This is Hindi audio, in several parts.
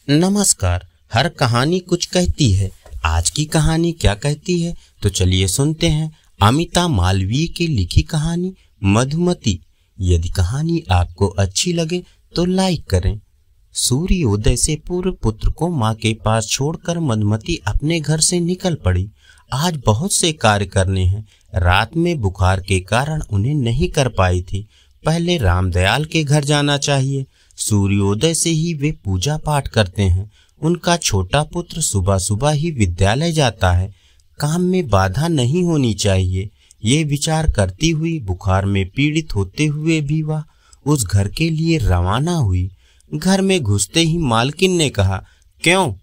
नमस्कार। हर कहानी कुछ कहती है। आज की कहानी क्या कहती है तो चलिए सुनते हैं। अमिता मालवीय की लिखी कहानी मधुमती। यदि कहानी आपको अच्छी लगे तो लाइक करें। सूर्योदय से पूर्व पुत्र को माँ के पास छोड़कर मधुमती अपने घर से निकल पड़ी। आज बहुत से कार्य करने हैं। रात में बुखार के कारण उन्हें नहीं कर पाई थी। पहले रामदयाल के घर जाना चाहिए। सूर्योदय से ही वे पूजा पाठ करते हैं। उनका छोटा पुत्र सुबह सुबह ही विद्यालय जाता है। काम में बाधा नहीं होनी चाहिए, ये विचार करती हुई बुखार में पीड़ित होते हुए भी वह उस घर के लिए रवाना हुई। घर में घुसते ही मालकिन ने कहा, क्यों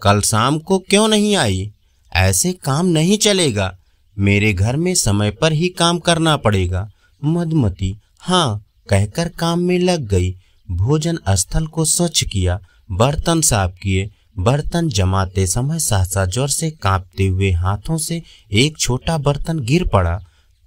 कल शाम को क्यों नहीं आई? ऐसे काम नहीं चलेगा। मेरे घर में समय पर ही काम करना पड़ेगा। मधुमती हाँ कहकर काम में लग गई। भोजन स्थल को स्वच्छ किया, बर्तन साफ किए। बर्तन जमाते समय सहसा ज्वर से कांपते हुए हाथों से एक छोटा बर्तन गिर पड़ा।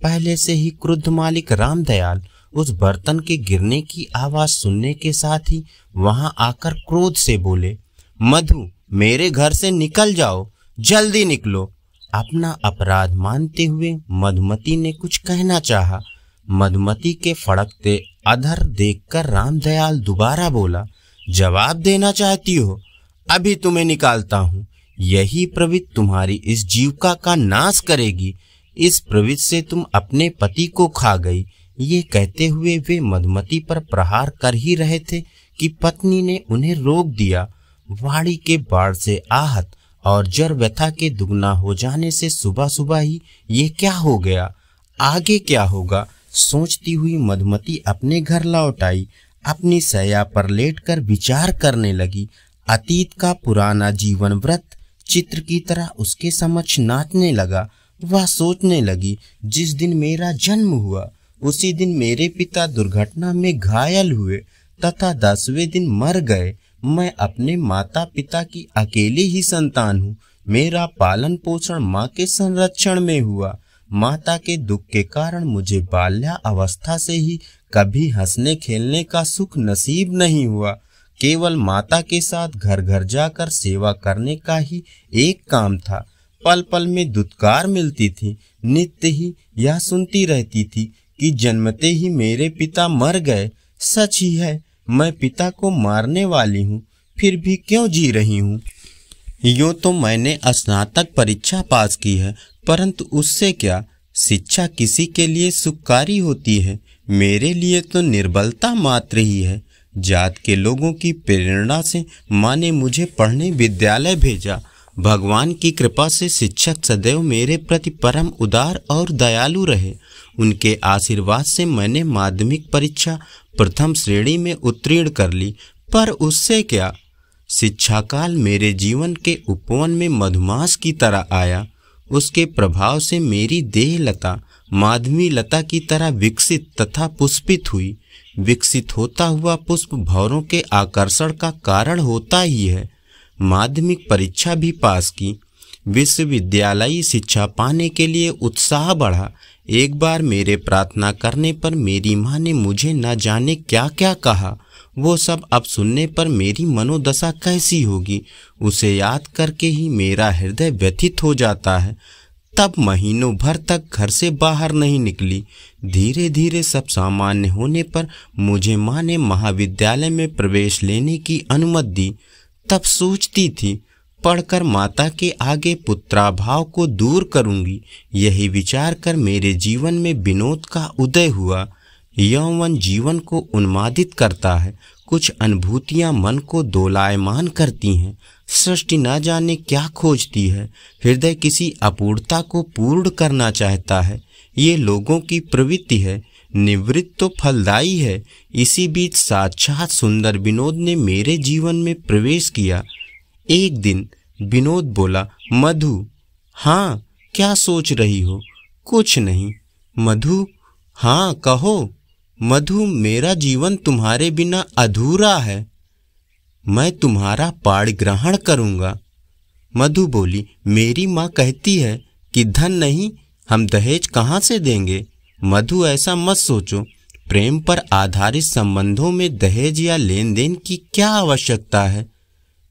पहले से ही क्रुद्ध मालिक रामदयाल उस बर्तन के गिरने की आवाज सुनने के साथ ही वहां आकर क्रोध से बोले, मधु मेरे घर से निकल जाओ, जल्दी निकलो। अपना अपराध मानते हुए मधुमती ने कुछ कहना चाहा। मधुमती के फड़कते अधर देखकर रामदयाल दोबारा बोला, जवाब देना चाहती हो? अभी तुम्हें निकालता हूँ। यही प्रवृत्ति तुम्हारी इस जीविका का नाश करेगी। इस प्रवृत्ति से तुम अपने पति को खा गई। ये कहते हुए वे मधुमती पर प्रहार कर ही रहे थे कि पत्नी ने उन्हें रोक दिया। वाणी के बाढ़ से आहत और जर व्यथा के दुगना हो जाने से सुबह सुबह ही ये क्या हो गया, आगे क्या होगा, सोचती हुई मधुमती अपने घर लौट आई। अपनी शैया पर लेटकर विचार करने लगी। अतीत का पुराना जीवन व्रत चित्र की तरह उसके समक्ष नाचने लगा। वह सोचने लगी, जिस दिन मेरा जन्म हुआ उसी दिन मेरे पिता दुर्घटना में घायल हुए तथा 10वें दिन मर गए। मैं अपने माता पिता की अकेली ही संतान हूँ। मेरा पालन पोषण माँ के संरक्षण में हुआ। माता के दुख के कारण मुझे बाल्यावस्था से ही कभी हंसने खेलने का सुख नसीब नहीं हुआ। केवल माता के साथ घर घर जाकर सेवा करने का ही एक काम था। पल पल में दुत्कार मिलती थी। नित्य ही यह सुनती रहती थी कि जन्मते ही मेरे पिता मर गए। सच ही है, मैं पिता को मारने वाली हूँ, फिर भी क्यों जी रही हूँ? यूँ तो मैंने स्नातक परीक्षा पास की है, परंतु उससे क्या? शिक्षा किसी के लिए सुखकारी होती है, मेरे लिए तो निर्बलता मात्र ही है। जात के लोगों की प्रेरणा से माँ ने मुझे पढ़ने विद्यालय भेजा। भगवान की कृपा से शिक्षक सदैव मेरे प्रति परम उदार और दयालु रहे। उनके आशीर्वाद से मैंने माध्यमिक परीक्षा प्रथम श्रेणी में उत्तीर्ण कर ली। पर उससे क्या? शिक्षा काल मेरे जीवन के उपवन में मधुमास की तरह आया। उसके प्रभाव से मेरी देह लता माधवी लता की तरह विकसित तथा पुष्पित हुई। विकसित होता हुआ पुष्प भंवरों के आकर्षण का कारण होता ही है। माध्यमिक परीक्षा भी पास की। विश्वविद्यालयी शिक्षा पाने के लिए उत्साह बढ़ा। एक बार मेरे प्रार्थना करने पर मेरी माँ ने मुझे न जाने क्या क्या कहा। वो सब अब सुनने पर मेरी मनोदशा कैसी होगी, उसे याद करके ही मेरा हृदय व्यथित हो जाता है। तब महीनों भर तक घर से बाहर नहीं निकली। धीरे धीरे सब सामान्य होने पर मुझे माँ ने महाविद्यालय में प्रवेश लेने की अनुमति दी। तब सोचती थी, पढ़कर माता के आगे पुत्राभाव को दूर करूंगी। यही विचार कर मेरे जीवन में विनोद का उदय हुआ। यौवन जीवन को उन्मादित करता है। कुछ अनुभूतियां मन को दोलायमान करती हैं। सृष्टि न जाने क्या खोजती है। हृदय किसी अपूर्णता को पूर्ण करना चाहता है। ये लोगों की प्रवृत्ति है। निवृत्त तो फलदायी है। इसी बीच साक्षात सुंदर विनोद ने मेरे जीवन में प्रवेश किया। एक दिन विनोद बोला, मधु हाँ क्या सोच रही हो? कुछ नहीं। मधु हाँ कहो। मधु मेरा जीवन तुम्हारे बिना अधूरा है। मैं तुम्हारा पाड़ ग्रहण करूँगा। मधु बोली, मेरी माँ कहती है कि धन नहीं, हम दहेज कहाँ से देंगे? मधु ऐसा मत सोचो। प्रेम पर आधारित संबंधों में दहेज या लेन देन की क्या आवश्यकता है?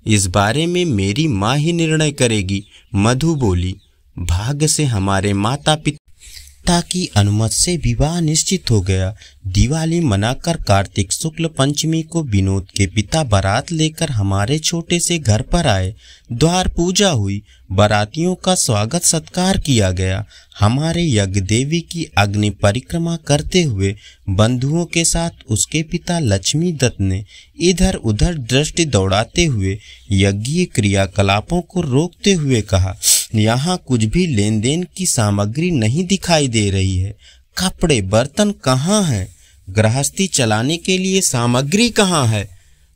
इस बारे में मेरी माँ ही निर्णय करेगी। मधु बोली। भाग्य से हमारे माता पिता की अनुमति से विवाह निश्चित हो गया। दिवाली मनाकर कार्तिक शुक्ल पंचमी को विनोद के पिता बारात लेकर हमारे छोटे से घर पर आए। द्वार पूजा हुई, बारातियों का स्वागत सत्कार किया गया। हमारे यज्ञ देवी की अग्नि परिक्रमा करते हुए बंधुओं के साथ उसके पिता लक्ष्मी दत्त ने इधर उधर दृष्टि दौड़ाते हुए यज्ञीय क्रियाकलापों को रोकते हुए कहा, यहाँ कुछ भी लेन देन की सामग्री नहीं दिखाई दे रही है। कपड़े बर्तन कहाँ हैं? गृहस्थी चलाने के लिए सामग्री कहाँ है?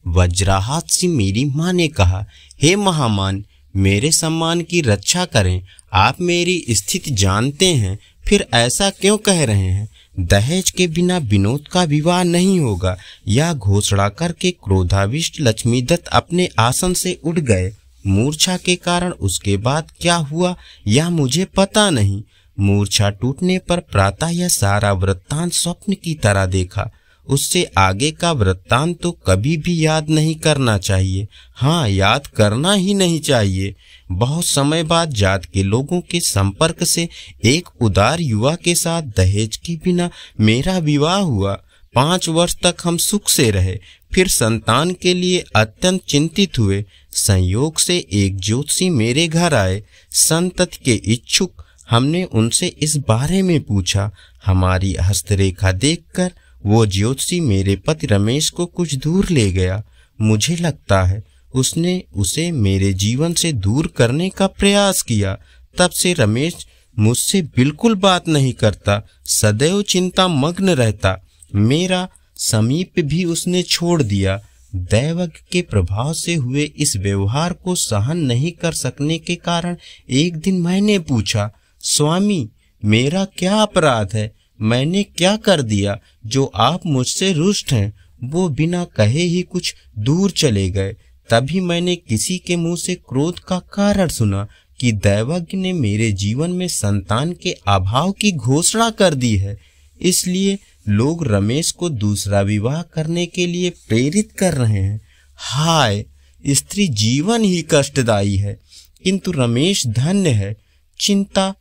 वज्राहत से मेरी माँ ने कहा, हे महामान, मेरे सम्मान की रक्षा करें। आप मेरी स्थिति जानते हैं, फिर ऐसा क्यों कह रहे हैं? दहेज के बिना विनोद का विवाह नहीं होगा। यह घोषणा करके क्रोधाविष्ट लक्ष्मीदत्त अपने आसन से उठ गए। मूर्छा के कारण उसके बाद क्या हुआ यह मुझे पता नहीं। मूर्छा टूटने पर प्रातः यह सारा वृत्तांत स्वप्न की तरह देखा। उससे आगे का वृत्तांत तो कभी भी याद नहीं करना चाहिए। हाँ, याद करना ही नहीं चाहिए। बहुत समय बाद जात के लोगों के संपर्क से एक उदार युवा के साथ दहेज के बिना मेरा विवाह हुआ। 5 वर्ष तक हम सुख से रहे, फिर संतान के लिए अत्यंत चिंतित हुए। संयोग से एक ज्योतिषी मेरे घर आए, संतति के इच्छुक। हमने उनसे इस बारे में पूछा। हमारी हस्तरेखा देखकर वो ज्योतिषी मेरे पति रमेश को कुछ दूर ले गया। मुझे लगता है उसने उसे मेरे जीवन से दूर करने का प्रयास किया। तब से रमेश मुझसे बिल्कुल बात नहीं करता, सदैव चिंता मग्न रहता। मेरा समीप भी उसने छोड़ दिया। दैवज्ञ के प्रभाव से हुए इस व्यवहार को सहन नहीं कर सकने के कारण एक दिन मैंने पूछा, स्वामी, मेरा क्या अपराध है? मैंने क्या कर दिया जो आप मुझसे रुष्ट हैं? वो बिना कहे ही कुछ दूर चले गए। तभी मैंने किसी के मुंह से क्रोध का कारण सुना कि दैवज्ञ ने मेरे जीवन में संतान के अभाव की घोषणा कर दी है, इसलिए लोग रमेश को दूसरा विवाह करने के लिए प्रेरित कर रहे हैं। हाय, स्त्री जीवन ही कष्टदायी है, किंतु रमेश धन्य है। चिंता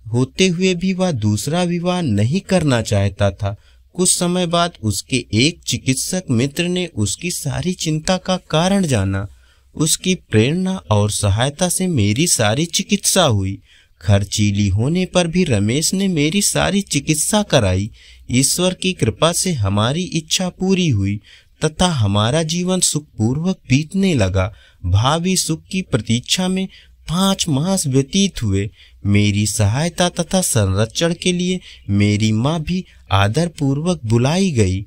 होते हुए भी वह दूसरा विवाह नहीं करना चाहता था। कुछ समय बाद उसके एक चिकित्सक मित्र ने उसकी सारी चिंता का कारण जाना। उसकी प्रेरणा और सहायता से मेरी सारी चिकित्सा हुई। खर्चीली होने पर भी रमेश ने मेरी सारी चिकित्सा कराई। ईश्वर की कृपा से हमारी इच्छा पूरी हुई तथा हमारा जीवन सुखपूर्वक बीतने लगा। भावी सुख की प्रतीक्षा में 5 मास व्यतीत हुए। मेरी सहायता तथा संरक्षण के लिए मेरी माँ भी आदर पूर्वक बुलाई गई,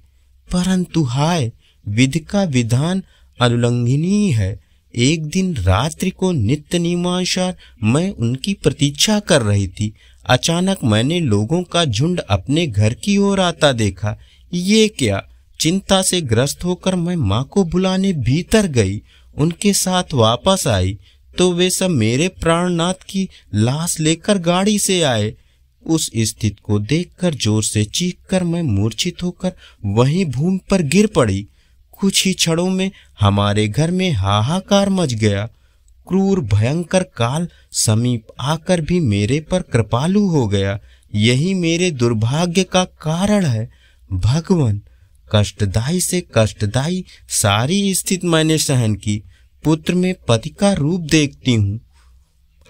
परंतु हाय, विधि का विधान अनुल्लंघनीय है। एक दिन रात्रि को नित्य नियमानुसार मैं उनकी प्रतीक्षा कर रही थी। अचानक मैंने लोगों का झुंड अपने घर की ओर आता देखा। ये क्या? चिंता से ग्रस्त होकर मैं माँ को बुलाने भीतर गई। उनके साथ वापस आई तो वे सब मेरे प्राणनाथ की लाश लेकर गाड़ी से आए। उस स्थिति को देखकर जोर से चीखकर मैं मूर्छित होकर वहीं भूमि पर गिर पड़ी। कुछ ही क्षणों में हमारे घर में हाहाकार मच गया। क्रूर भयंकर काल समीप आकर भी मेरे पर कृपालु हो गया। यही मेरे दुर्भाग्य का कारण है। भगवान, कष्टदायी से कष्टदायी सारी स्थिति मैंने सहन की। पुत्र में पति का रूप देखती हूँ।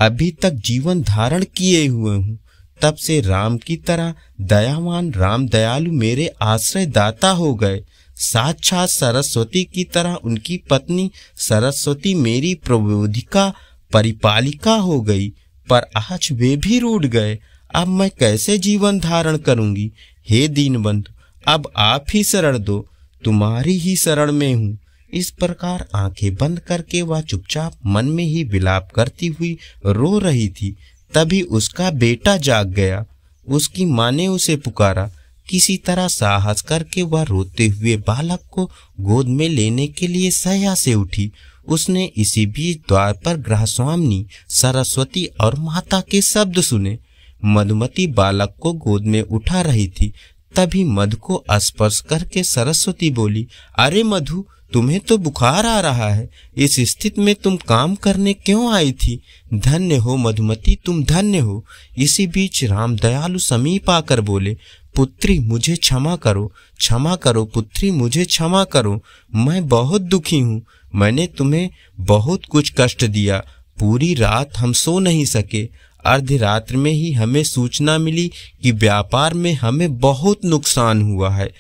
अभी तक जीवन धारण किए हुए हूँ। तब से राम की तरह दयावान राम दयालु मेरे आश्रय दाता हो गए। साक्षात सरस्वती की तरह उनकी पत्नी सरस्वती मेरी प्रबोधिका परिपालिका हो गई। पर आज वे भी रूठ गए। अब मैं कैसे जीवन धारण करूंगी? हे दीनबंधु, अब आप ही शरण दो, तुम्हारी ही शरण में हूँ। इस प्रकार आंखें बंद करके वह चुपचाप मन में ही विलाप करती हुई रो रही थी। तभी उसका बेटा जाग गया। उसकी माँ ने उसे पुकारा। किसी तरह साहस करके वह रोते हुए बालक को गोद में लेने के लिए शैया से उठी। उसने इसी बीच द्वार पर गृहस्वामिनी सरस्वती और माता के शब्द सुने। मधुमती बालक को गोद में उठा रही थी। तभी मधु को स्पर्श करके सरस्वती बोली, अरे मधु, तुम्हें तो बुखार आ रहा है, इस स्थिति में तुम काम करने क्यों आई थी? धन्य हो मधुमती, तुम धन्य हो। इसी बीच राम दयालु समीप आकर बोले, पुत्री मुझे क्षमा करो, क्षमा करो पुत्री, मुझे क्षमा करो। मैं बहुत दुखी हूँ, मैंने तुम्हें बहुत कुछ कष्ट दिया। पूरी रात हम सो नहीं सके। अर्ध रात्र में ही हमें सूचना मिली कि व्यापार में हमें बहुत नुकसान हुआ है।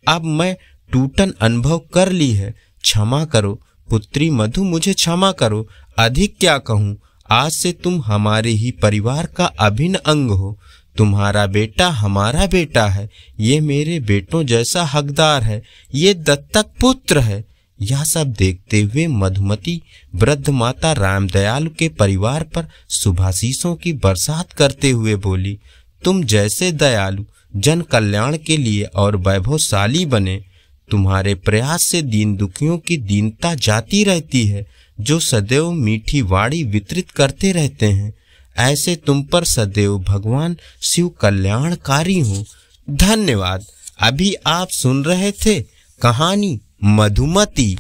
अब मैं टूटन अनुभव कर ली है। क्षमा करो पुत्री मधु, मुझे क्षमा करो। अधिक क्या कहूँ, आज से तुम हमारे ही परिवार का अभिन्न अंग हो। तुम्हारा बेटा हमारा बेटा है, ये मेरे बेटों जैसा हकदार है, ये दत्तक पुत्र है। यह सब देखते हुए मधुमती वृद्ध माता रामदयालु के परिवार पर शुभाशीषों की बरसात करते हुए बोली, तुम जैसे दयालु जन कल्याण के लिए और वैभवशाली बने। तुम्हारे प्रयास से दीन दुखियों की दीनता जाती रहती है, जो सदैव मीठी वाणी वितरित करते रहते हैं। ऐसे तुम पर सदैव भगवान शिव कल्याणकारी हो। धन्यवाद। अभी आप सुन रहे थे कहानी मधुमती।